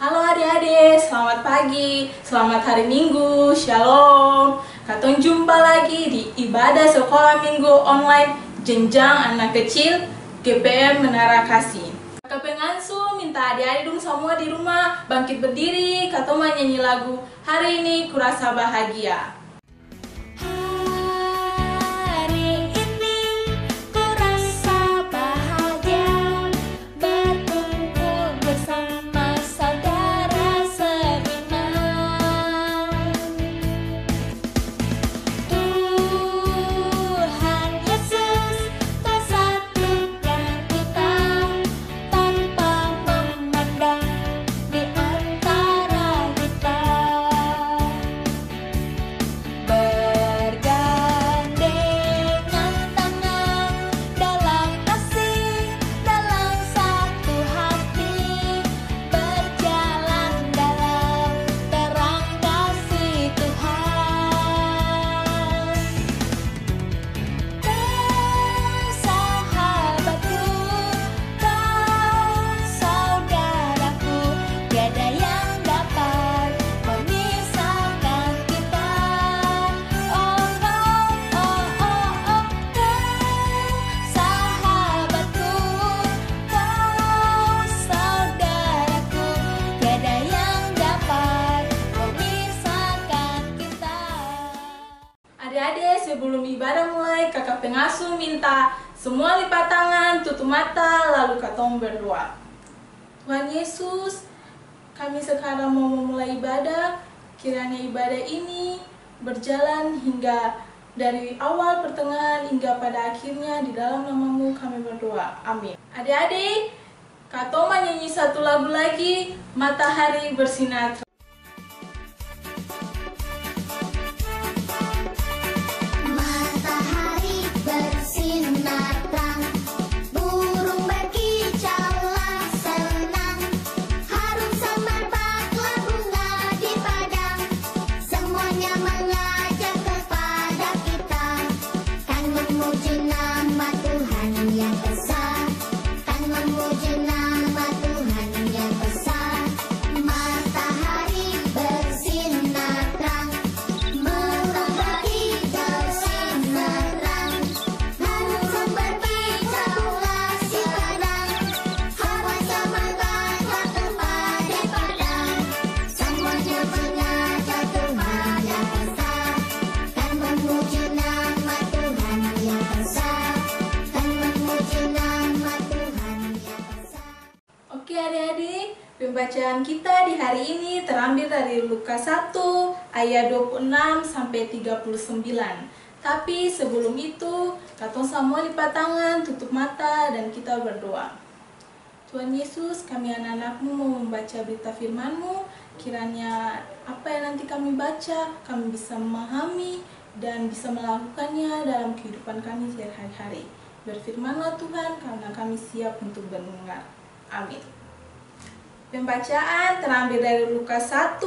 Halo adik-adik, selamat pagi, selamat hari Minggu, Shalom. Katong jumpa lagi di ibadah sekolah minggu online jenjang anak kecil GPM Menara Kasih. Kakak pengasuh minta adik-adik dong semua di rumah bangkit berdiri, katong nyanyi lagu Hari Ini Kurasa Bahagia. Adik-adik, sebelum ibadah mulai, kakak pengasuh minta semua lipat tangan, tutup mata, lalu katong berdoa. Tuhan Yesus, kami sekarang mau memulai ibadah, kiranya ibadah ini berjalan hingga dari awal, pertengahan, hingga pada akhirnya. Di dalam namamu kami berdoa, amin. Adik-adik, katong menyanyi satu lagu lagi, Matahari Bersinar. Oke adik-adik, pembacaan kita di hari ini terambil dari Lukas 1 ayat 26 sampai 39. Tapi sebelum itu, katong semua lipat tangan, tutup mata, dan kita berdoa. Tuhan Yesus, kami anak-anakmu mau membaca berita firman-Mu. Kiranya apa yang nanti kami baca, kami bisa memahami dan bisa melakukannya dalam kehidupan kami sehari-hari. Berfirmanlah Tuhan, karena kami siap untuk mendengar. Amin. Pembacaan terambil dari Lukas 1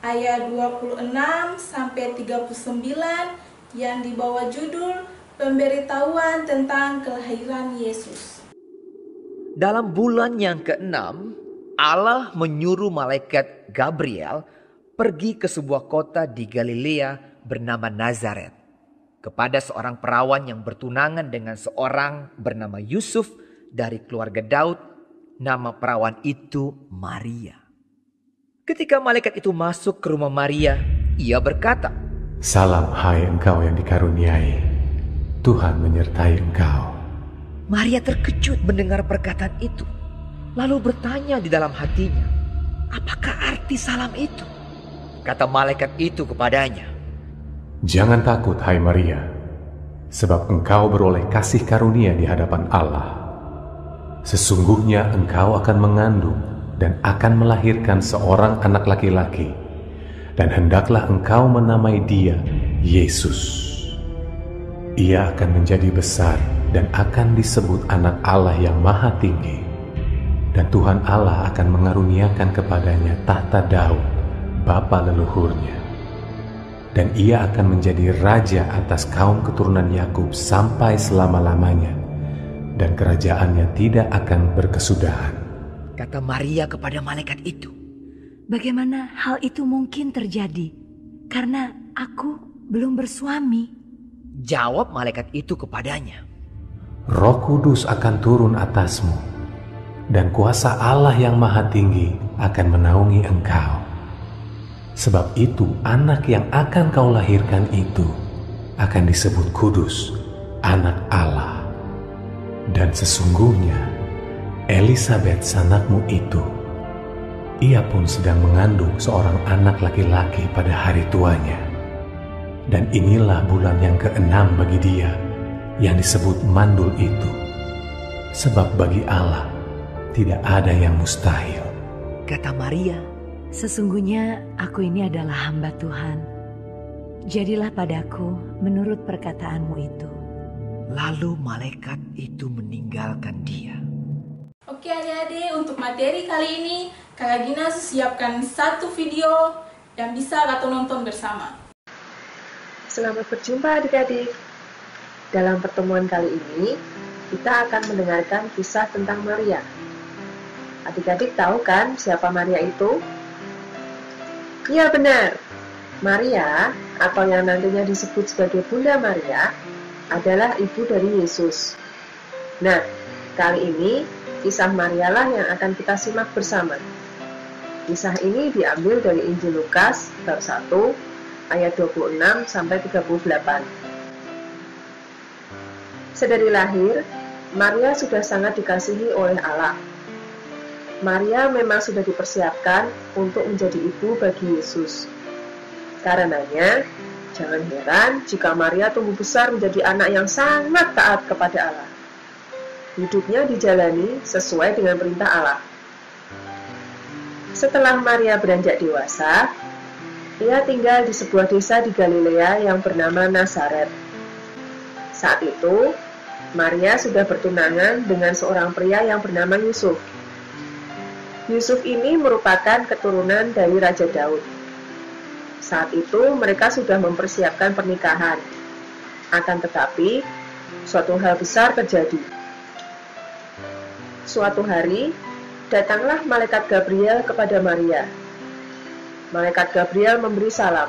ayat 26 sampai 39 yang dibawa judul Pemberitahuan tentang kelahiran Yesus. Dalam bulan yang ke-6, Allah menyuruh malaikat Gabriel pergi ke sebuah kota di Galilea bernama Nazaret kepada seorang perawan yang bertunangan dengan seorang bernama Yusuf dari keluarga Daud. Nama perawan itu Maria. Ketika malaikat itu masuk ke rumah Maria, ia berkata, "Salam hai engkau yang dikaruniai, Tuhan menyertai engkau." Maria terkejut mendengar perkataan itu, lalu bertanya di dalam hatinya, "Apakah arti salam itu?" Kata malaikat itu kepadanya, "Jangan takut hai Maria, sebab engkau beroleh kasih karunia di hadapan Allah. Sesungguhnya engkau akan mengandung dan akan melahirkan seorang anak laki-laki, dan hendaklah engkau menamai dia Yesus. Ia akan menjadi besar dan akan disebut anak Allah yang maha tinggi, dan Tuhan Allah akan mengaruniakan kepadanya tahta Daud, bapa leluhurnya. Dan ia akan menjadi raja atas kaum keturunan Yakub sampai selama-lamanya, dan kerajaannya tidak akan berkesudahan." Kata Maria kepada malaikat itu, Bagaimana hal itu mungkin terjadi? Karena aku belum bersuami. Jawab malaikat itu kepadanya, Roh Kudus akan turun atasmu, dan kuasa Allah yang Maha Tinggi akan menaungi engkau. Sebab itu anak yang akan kau lahirkan itu akan disebut kudus, anak Allah. Dan sesungguhnya Elisabet sanakmu itu, ia pun sedang mengandung seorang anak laki-laki pada hari tuanya. Dan inilah bulan yang ke-6 bagi dia yang disebut mandul itu. Sebab bagi Allah tidak ada yang mustahil. kata Maria. Sesungguhnya aku ini adalah hamba Tuhan. Jadilah padaku menurut perkataanmu itu. Lalu malaikat itu meninggalkan dia. Oke adik-adik, untuk materi kali ini Kakak Gina siapkan satu video yang bisa Kakak nonton bersama. Selamat berjumpa adik-adik. Dalam pertemuan kali ini, kita akan mendengarkan kisah tentang Maria. Adik-adik tahu kan siapa Maria itu? Ya benar, Maria atau yang nantinya disebut sebagai Bunda Maria adalah ibu dari Yesus. Nah, kali ini kisah Maria lah yang akan kita simak bersama. Kisah ini diambil dari Injil Lukas bab 1 ayat 26 sampai 38. Sedari lahir, Maria sudah sangat dikasihi oleh Allah. Maria memang sudah dipersiapkan untuk menjadi ibu bagi Yesus. Karenanya, jangan heran jika Maria tumbuh besar menjadi anak yang sangat taat kepada Allah. Hidupnya dijalani sesuai dengan perintah Allah. Setelah Maria beranjak dewasa, ia tinggal di sebuah desa di Galilea yang bernama Nazaret. Saat itu, Maria sudah bertunangan dengan seorang pria yang bernama Yusuf. Yusuf ini merupakan keturunan dari Raja Daud. Saat itu mereka sudah mempersiapkan pernikahan. Akan tetapi, suatu hal besar terjadi. Suatu hari, datanglah malaikat Gabriel kepada Maria. Malaikat Gabriel memberi salam.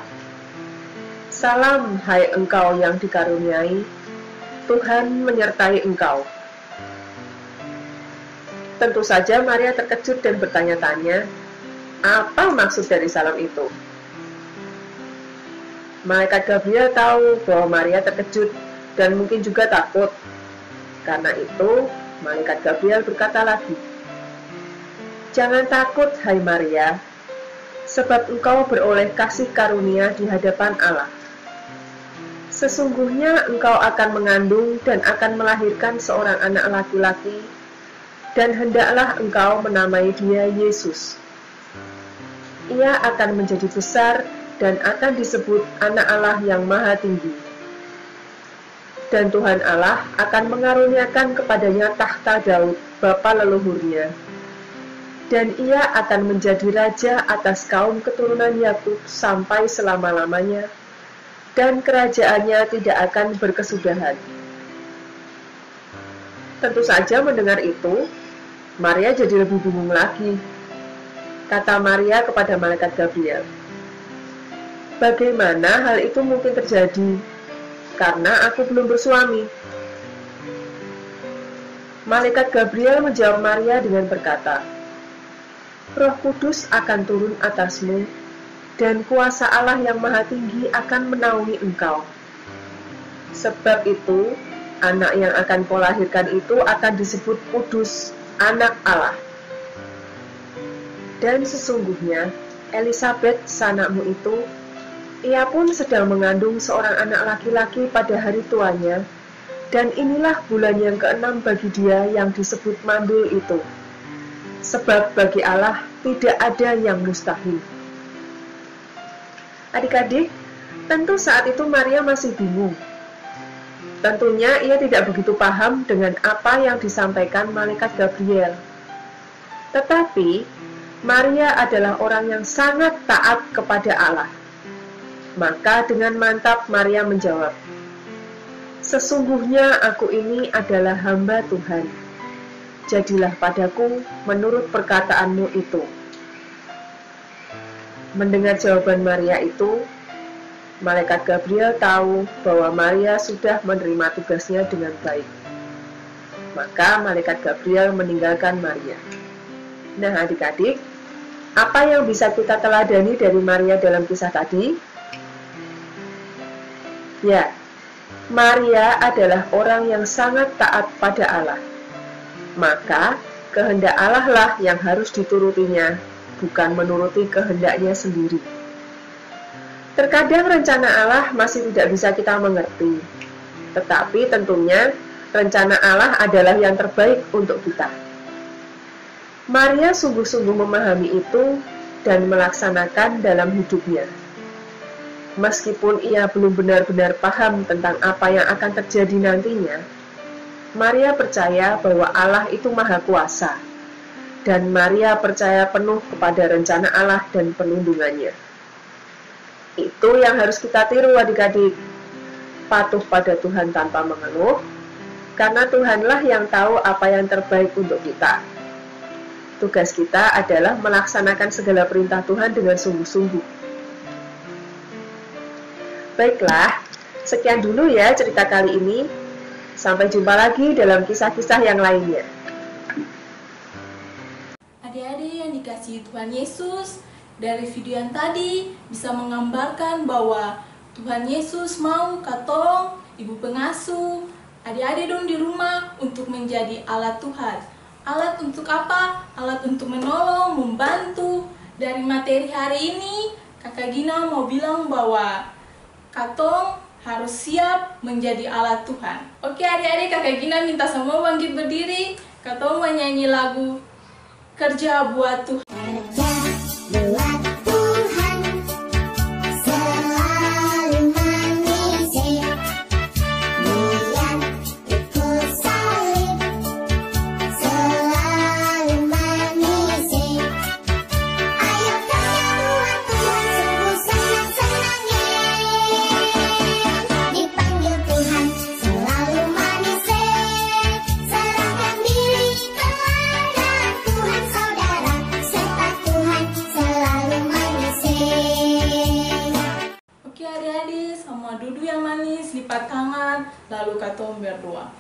Salam, hai engkau yang dikaruniai, Tuhan menyertai engkau. Tentu saja Maria terkejut dan bertanya-tanya, apa maksud dari salam itu? Malaikat Gabriel tahu bahwa Maria terkejut dan mungkin juga takut. Karena itu, Malaikat Gabriel berkata lagi, jangan takut, hai Maria, sebab engkau beroleh kasih karunia di hadapan Allah. Sesungguhnya engkau akan mengandung dan akan melahirkan seorang anak laki-laki, dan hendaklah engkau menamai dia Yesus. Ia akan menjadi besar dan akan disebut anak Allah yang Maha Tinggi. Dan Tuhan Allah akan mengaruniakan kepadanya tahta Daud, bapa leluhurnya. Dan ia akan menjadi raja atas kaum keturunan Yakub sampai selama-lamanya, dan kerajaannya tidak akan berkesudahan. Tentu saja mendengar itu, Maria jadi lebih bingung lagi. Kata Maria kepada malaikat Gabriel, bagaimana hal itu mungkin terjadi? Karena aku belum bersuami. Malaikat Gabriel menjawab Maria dengan berkata, Roh Kudus akan turun atasmu, dan kuasa Allah yang Maha Tinggi akan menaungi engkau. Sebab itu, anak yang akan kau lahirkan itu akan disebut kudus, anak Allah. Dan sesungguhnya, Elisabet sanakmu itu, ia pun sedang mengandung seorang anak laki-laki pada hari tuanya, dan inilah bulan yang ke-6 bagi dia yang disebut mandul itu. Sebab bagi Allah tidak ada yang mustahil. Adik-adik, tentu saat itu Maria masih bingung. Tentunya ia tidak begitu paham dengan apa yang disampaikan malaikat Gabriel. Tetapi, Maria adalah orang yang sangat taat kepada Allah. Maka dengan mantap Maria menjawab, sesungguhnya aku ini adalah hamba Tuhan. Jadilah padaku menurut perkataanmu itu. Mendengar jawaban Maria itu, malaikat Gabriel tahu bahwa Maria sudah menerima tugasnya dengan baik. Maka malaikat Gabriel meninggalkan Maria. Nah, adik-adik, apa yang bisa kita teladani dari Maria dalam kisah tadi? Ya, Maria adalah orang yang sangat taat pada Allah. Maka, kehendak Allah lah yang harus diturutinya, bukan menuruti kehendaknya sendiri. Terkadang rencana Allah masih tidak bisa kita mengerti, tetapi tentunya rencana Allah adalah yang terbaik untuk kita. Maria sungguh-sungguh memahami itu dan melaksanakan dalam hidupnya. Meskipun ia belum benar-benar paham tentang apa yang akan terjadi nantinya, Maria percaya bahwa Allah itu Maha Kuasa, dan Maria percaya penuh kepada rencana Allah dan perlindungannya. Itu yang harus kita tiru, adik-adik. Patuh pada Tuhan tanpa mengeluh, karena Tuhanlah yang tahu apa yang terbaik untuk kita. Tugas kita adalah melaksanakan segala perintah Tuhan dengan sungguh-sungguh. Baiklah, sekian dulu ya cerita kali ini. Sampai jumpa lagi dalam kisah-kisah yang lainnya. Adik-adik yang dikasihi Tuhan Yesus, dari video yang tadi bisa menggambarkan bahwa Tuhan Yesus mau katolong ibu pengasuh, adik-adik dong di rumah untuk menjadi alat Tuhan. Alat untuk apa? Alat untuk menolong, membantu. Dari materi hari ini, Kakak Gina mau bilang bahwa katong harus siap menjadi alat Tuhan. Oke adik-adik, Kakak Gina minta semua bangkit berdiri. Katong menyanyi lagu Kerja Buat Tuhan. Duduk yang manis, lipat tangan, lalu katong berdoa.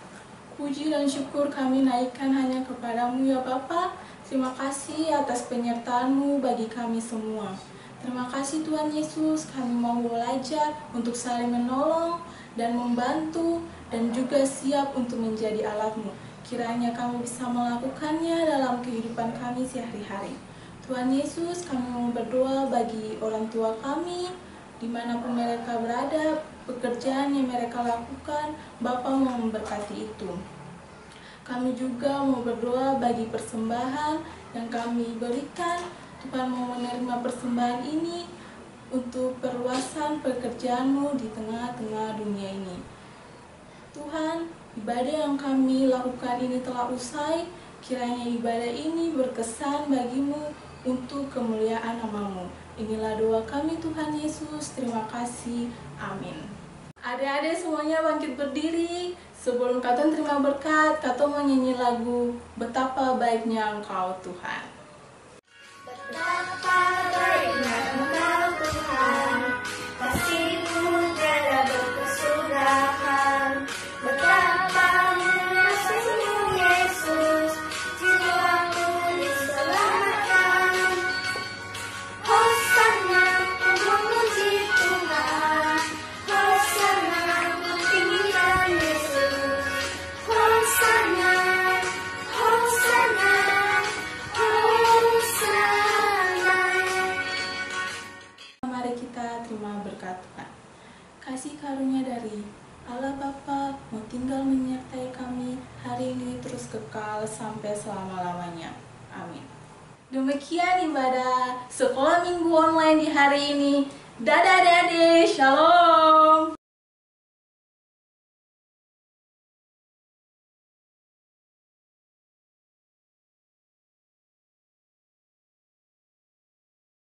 Puji dan syukur kami naikkan hanya kepadamu ya Bapa. Terima kasih atas penyertaan-Mu bagi kami semua. Terima kasih Tuhan Yesus, kami mau belajar untuk saling menolong dan membantu dan juga siap untuk menjadi alat-Mu. Kiranya kami bisa melakukannya dalam kehidupan kami sehari-hari. Tuhan Yesus, kami mau berdoa bagi orang tua kami, dimanapun mereka berada, pekerjaan yang mereka lakukan, Bapa mau memberkati itu. Kami juga mau berdoa bagi persembahan yang kami berikan. Tuhan mau menerima persembahan ini untuk perluasan pekerjaan-Mu di tengah-tengah dunia ini. Tuhan, ibadah yang kami lakukan ini telah usai. Kiranya ibadah ini berkesan bagi-Mu untuk kemuliaan nama-Mu. Inilah doa kami Tuhan Yesus, terima kasih, amin. Adik-adik semuanya bangkit berdiri. Sebelum katong terima berkat, katong menyanyi lagu Betapa Baiknya Engkau Tuhan. Betapa baiknya Engkau Tuhan, kasih-Mu tiada berkesudahan. Betapa mengasihi-Mu Yesus, jiwaku diselamatkan. Hosana, memuji Tuhan. Hosana, tinggikan Yesus. Hosana, Hosana, Hosana. Mari kita terima berkat Tuhan. Kasih karunia dari Allah Bapa mau tinggal menyertai kami hari ini terus kekal sampai selama-lamanya. Amin. Demikian ibadah sekolah minggu online di hari ini. Dadah adik-adik, shalom.